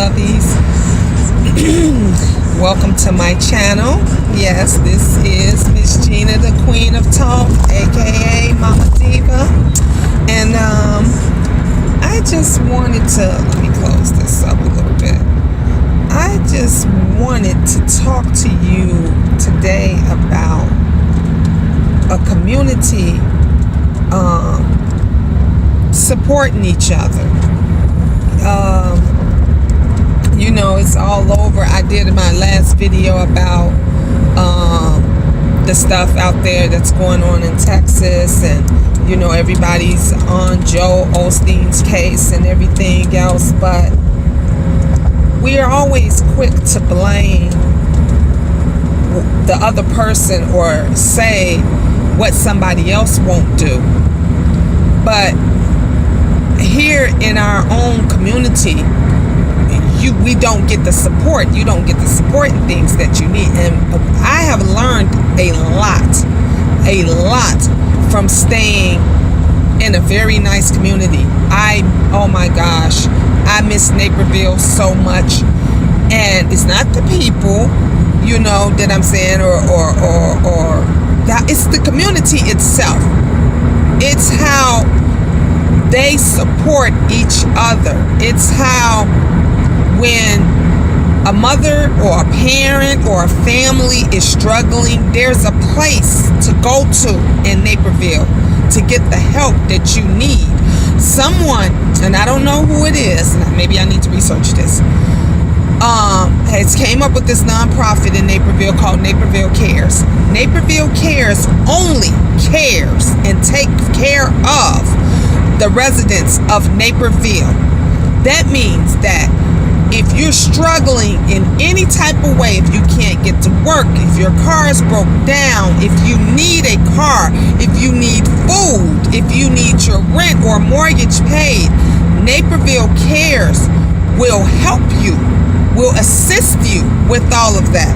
lovies. Welcome to my channel. Yes, this is Miss Gina, the Queen of Talk, aka Mama Diva. And I just wanted to, let me close this up a little bit. I just wanted to talk to you today about a community supporting each other. It's all over. I did my last video about the stuff out there that's going on in Texas, and everybody's on Joel Osteen's case and everything else, but we are always quick to blame the other person or say what somebody else won't do. But here in our own community, we don't get the support. You don't get the support in things that you need. And I have learned a lot from staying in a very nice community. Oh my gosh, I miss Naperville so much. And it's not the people, that I'm saying, or that, it's the community itself. It's how they support each other. It's how when a mother or a parent or a family is struggling, there's a place to go to in Naperville to get the help that you need. Someone, and I don't know who it is, maybe I need to research this, has came up with this nonprofit in Naperville called Naperville Cares. Naperville Cares only cares and takes care of the residents of Naperville. That means that if you're struggling in any type of way, if you can't get to work, if your car is broke down, if you need a car, if you need food, if you need your rent or mortgage paid, Naperville Cares will help you, will assist you with all of that.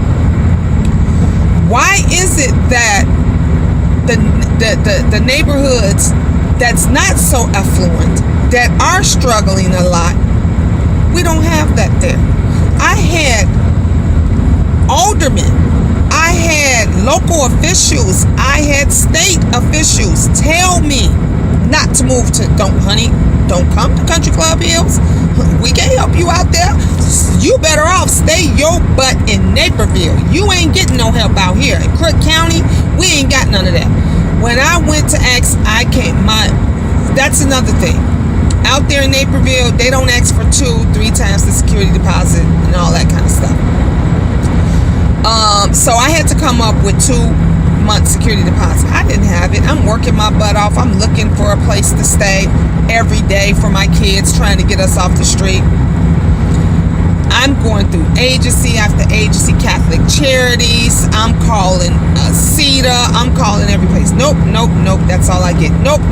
Why is it that the neighborhoods that's not so affluent, that are struggling a lot, we don't have that there? I had aldermen, I had local officials, I had state officials tell me not to move to, don't come to Country Club Hills. We can't help you out there. You better off stay your butt in Naperville. You ain't getting no help out here. In Crook County, we ain't got none of that. When I went to ask, that's another thing. Out there in Naperville, they don't ask for 2-3 times the security deposit and all that kind of stuff. So I had to come up with 2-month security deposit. I didn't have it. I'm working my butt off. I'm looking for a place to stay every day for my kids, trying to get us off the street. I'm going through agency after agency, Catholic Charities. I'm calling CETA. I'm calling every place. Nope. That's all I get. Nope.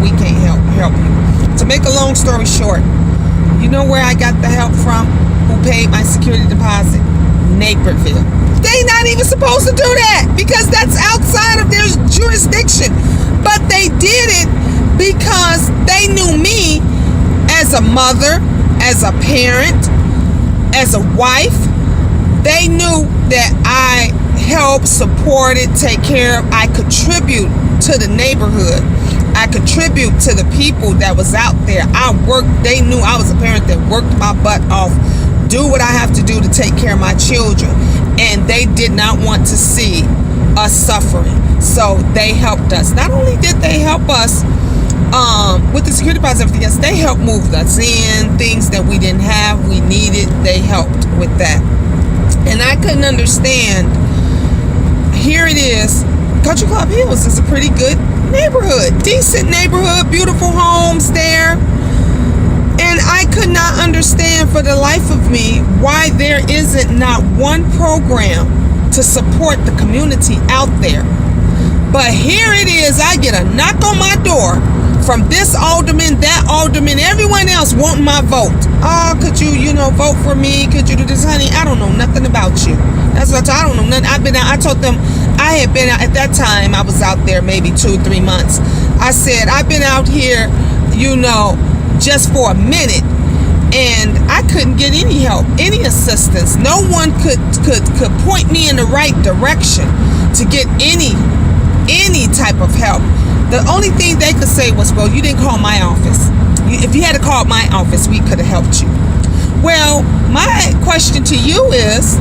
We can't help you. To make a long story short, you know where I got the help from? Who paid my security deposit? Naperville. They not even supposed to do that because that's outside of their jurisdiction. But they did it because they knew me as a mother, as a parent, as a wife. They knew that I help, supported, take care of. I contribute to the neighborhood. I contribute to the people that was out there. They knew I was a parent that worked my butt off, do what I have to do to take care of my children. And they did not want to see us suffering. So they helped us. Not only did they help us with the security deposit and everything else, they helped move us in, things that we didn't have, we needed, they helped with that. And I couldn't understand. Here it is. Country Club Hills is a pretty good neighborhood, decent neighborhood, beautiful homes there. And I could not understand for the life of me why there isn't not one program to support the community out there. But here it is, I get a knock on my door from this alderman, that alderman, everyone else wanting my vote. Oh, could you, vote for me? Could you do this? Honey, I don't know nothing about you. That's what I don't know nothing. I told them I had been out, at that time I was out there maybe 2-3 months. I said, I've been out here, just for a minute. And I couldn't get any help, any assistance. No one could point me in the right direction to get any type of help. The only thing they could say was, well, you didn't call my office. If you had to call my office, we could have helped you. Well, my question to you is,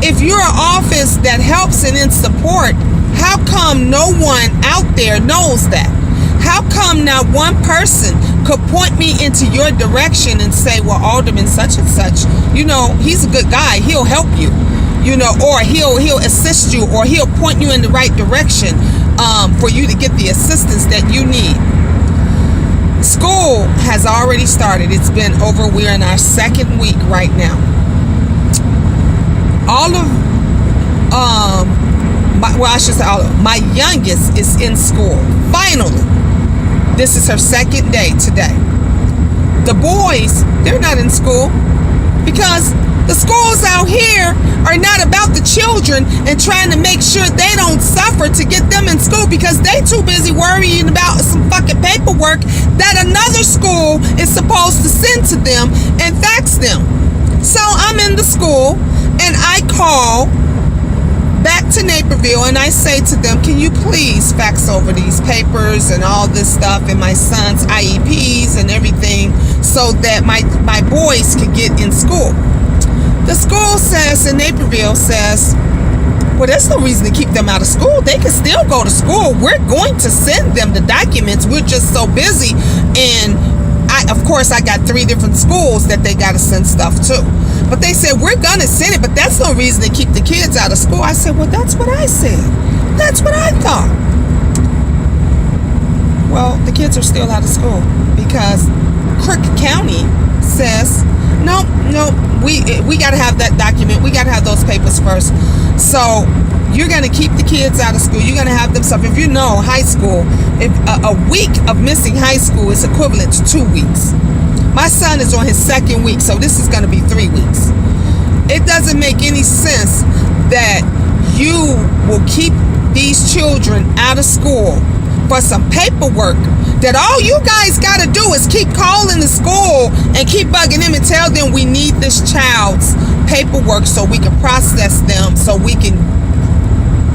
if you're an office that helps and in support, how come no one out there knows that? How come not one person could point me into your direction and say, well, Alderman such and such, he's a good guy, he'll help you, or he'll assist you, or he'll point you in the right direction for you to get the assistance that you need. School has already started. It's been over. We're in our second week right now. My youngest is in school. Finally, this is her second day today. The boys, they're not in school because the schools out here are not about the children and trying to make sure they don't suffer to get them in school, because they too busy worrying about some fucking paperwork that another school is supposed to send to them and fax them. So I'm in the school and I call back to Naperville and I say to them, can you please fax over these papers and all this stuff and my son's IEPs and everything so that my boys can get in school. The school says, in Naperville says, well, there's no reason to keep them out of school. They can still go to school. We're going to send them the documents. We're just so busy. And of course, I got 3 different schools that they got to send stuff to. But they said, we're going to send it, but that's no reason to keep the kids out of school. I said, well, that's what I said. That's what I thought. Well, the kids are still out of school because Crook County says, no, we got to have that document. We got to have those papers first. So you're going to keep the kids out of school. You're going to have them stuff. If you know high school, if a week of missing high school is equivalent to 2 weeks. My son is on his second week, so this is going to be 3 weeks. It doesn't make any sense that you will keep these children out of school for some paperwork that all you guys got to do is keep calling the school and keep bugging them and tell them we need this child's paperwork so we can process them, so we can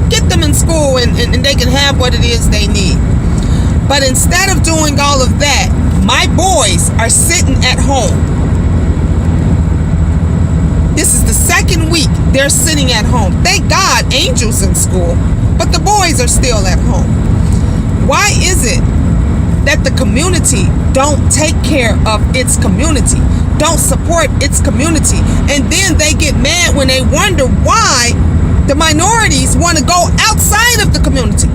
get them in school and they can have what it is they need. But instead of doing all of that, my boys are sitting at home. This is the second week they're sitting at home. Thank God Angel's in school, but the boys are still at home. Why is it that the community don't take care of its community, don't support its community, and then they get mad when they wonder why the minorities want to go outside of the community?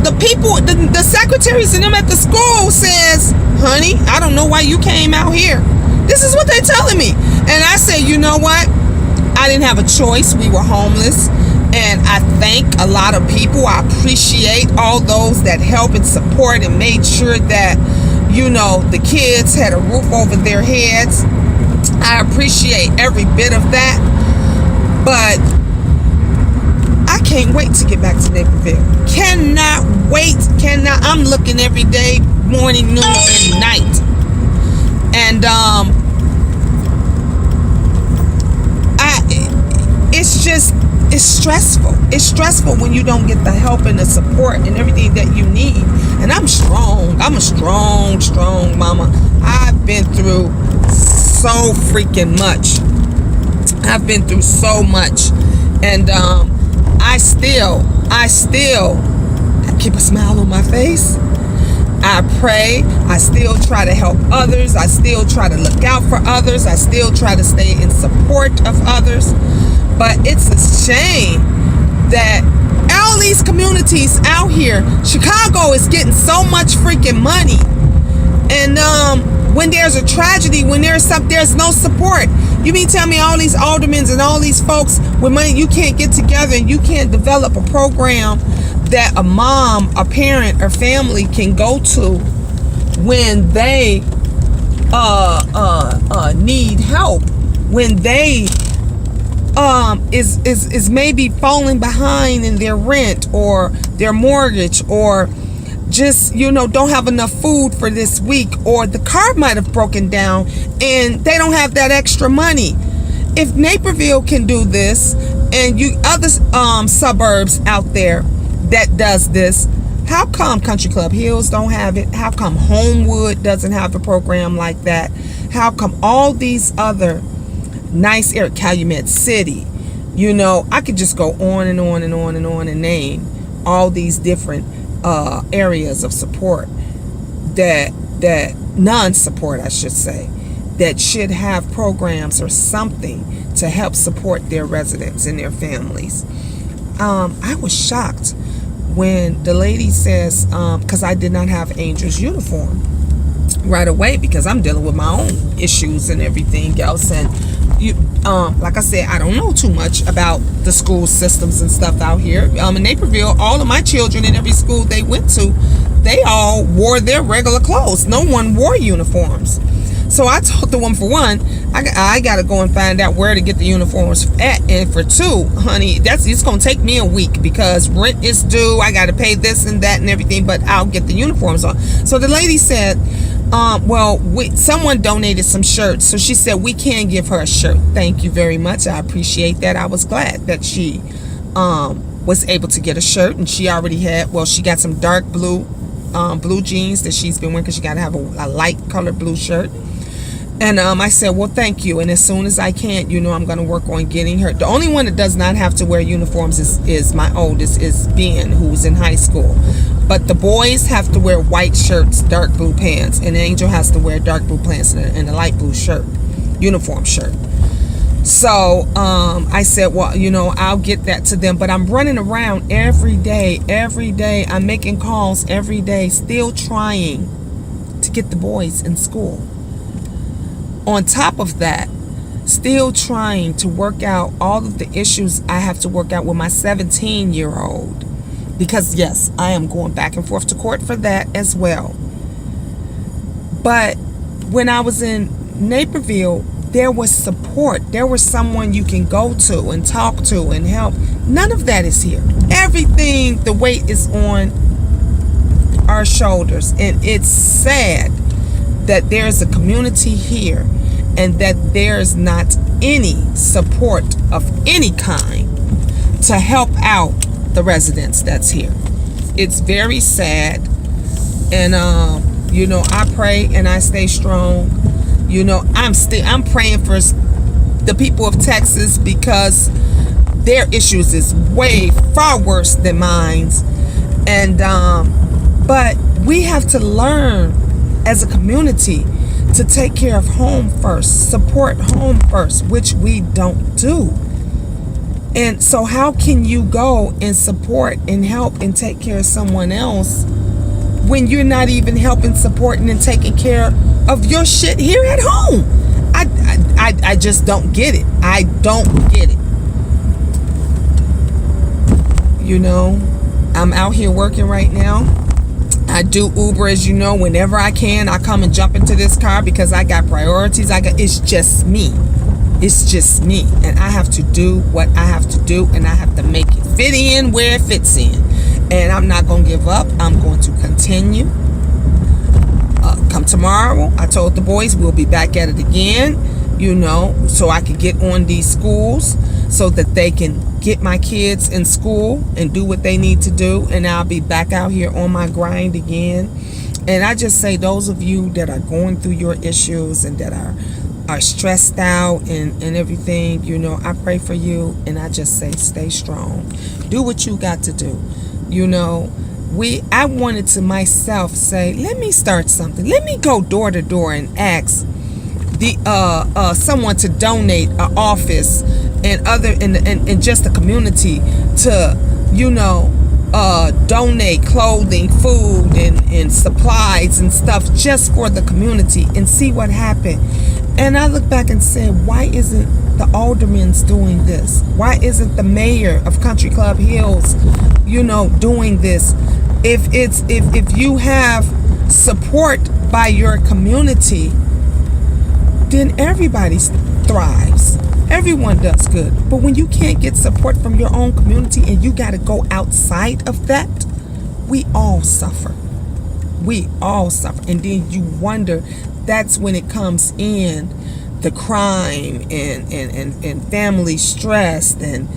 The secretaries and them at the school says, honey, I don't know why you came out here. This is what they're telling me. And I say, you know what? I didn't have a choice. We were homeless. And I thank a lot of people. I appreciate all those that help and support and made sure that, the kids had a roof over their heads. I appreciate every bit of that. But I can't wait to get back to Naperville. Cannot wait. I'm looking every day, morning, noon, and night. And it's stressful. It's stressful when you don't get the help and the support and everything that you need. And I'm strong. I'm a strong mama. I've been through so freaking much. I've been through so much. And I still keep a smile on my face. I pray. I still try to help others. I still try to look out for others. I still try to stay in support of others. But it's a shame that all these communities out here, Chicago is getting so much freaking money. And when there's a tragedy, when there's no support. You mean tell me all these aldermen and all these folks with money, you can't get together and you can't develop a program that a mom, a parent, or family can go to when they need help, when they is maybe falling behind in their rent or their mortgage, or just, don't have enough food for this week, or the car might have broken down and they don't have that extra money. If Naperville can do this, and you other suburbs out there that does this, how come Country Club Hills don't have it? How come Homewood doesn't have a program like that? How come all these other nice areas, Calumet City, I could just go on and on and on and on and name all these different areas of support that non-support, I should say, that should have programs or something to help support their residents and their families. I was shocked when the lady says, because I did not have Angel's uniform right away, because I'm dealing with my own issues and everything else. And like I said, I don't know too much about the school systems and stuff out here. In Naperville, all of my children in every school they went to, they all wore their regular clothes. No one wore uniforms. So I told the woman, for one, I got to go and find out where to get the uniforms at. And for two, honey, it's going to take me a week, because rent is due. I got to pay this and that and everything, but I'll get the uniforms on. So the lady said, someone donated some shirts. So she said, we can give her a shirt. Thank you very much. I appreciate that. I was glad that she was able to get a shirt. And she already had, she got some dark blue jeans that she's been wearing, because she got to have a light colored blue shirt. And I said, well, thank you. And as soon as I can, I'm going to work on getting her. The only one that does not have to wear uniforms is my oldest, is Ben, who's in high school. But the boys have to wear white shirts, dark blue pants. And Angel has to wear dark blue pants and a light blue shirt, uniform shirt. So I said, well, I'll get that to them. But I'm running around every day. I'm making calls every day, still trying to get the boys in school. On top of that, still trying to work out all of the issues I have to work out with my 17-year-old. Because, yes, I am going back and forth to court for that as well. But when I was in Naperville, there was support. There was someone you can go to and talk to and help. None of that is here. Everything, the weight is on our shoulders. And it's sad that there's a community here and that there's not any support of any kind to help out the residents that's here. It's very sad. And I pray and I stay strong. I'm praying for the people of Texas, because their issues is way far worse than mine's. And but we have to learn as a community to take care of home first, support home first, which we don't do. And so how can you go and support and help and take care of someone else when you're not even helping, supporting, and taking care of your shit here at home? I just don't get it. I don't get it. I'm out here working right now. I do Uber, as you know, whenever I can. I come and jump into this car because I got priorities. It's just me. It's just me. And I have to do what I have to do, and I have to make it fit in where it fits in. And I'm not going to give up. I'm going to continue. Come tomorrow, I told the boys we'll be back at it again, so I can get on these schools so that they can get my kids in school and do what they need to do. And I'll be back out here on my grind again. And I just say, those of you that are going through your issues and that are stressed out and everything, I pray for you. And I just say, stay strong. Do what you got to do. I wanted to myself say, let me start something. Let me go door to door and ask someone to donate an office and just the community to donate clothing, food, and supplies and stuff just for the community, and see what happened. And I look back and said, why isn't the alderman's doing this? Why isn't the mayor of Country Club Hills doing this? If you have support by your community, then everybody thrives. Everyone does good. But when you can't get support from your own community and you got to go outside of that, we all suffer. We all suffer. And then you wonder, that's when it comes in, the crime and family stress and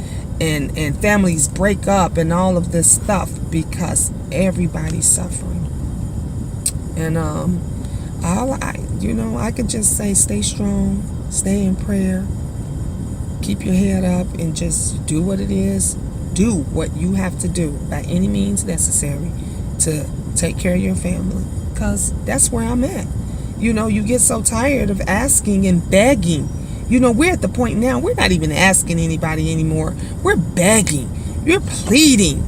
families break up and all of this stuff, because everybody's suffering. And I could just say, stay strong, stay in prayer, keep your head up, and just do what it is. Do what you have to do by any means necessary to take care of your family, because that's where I'm at. You get so tired of asking and begging. We're at the point now, we're not even asking anybody anymore. We're begging. You're pleading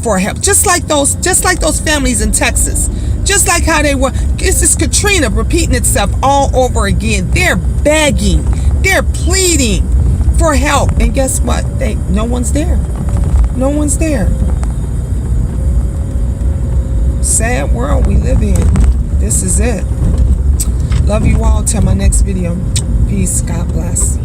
for help. Just like those families in Texas. Just like how they were. This is Katrina repeating itself all over again. They're begging. They're pleading for help. And guess what? No one's there. No one's there. Sad world we live in. This is it. Love you all. Till my next video. Peace. God bless.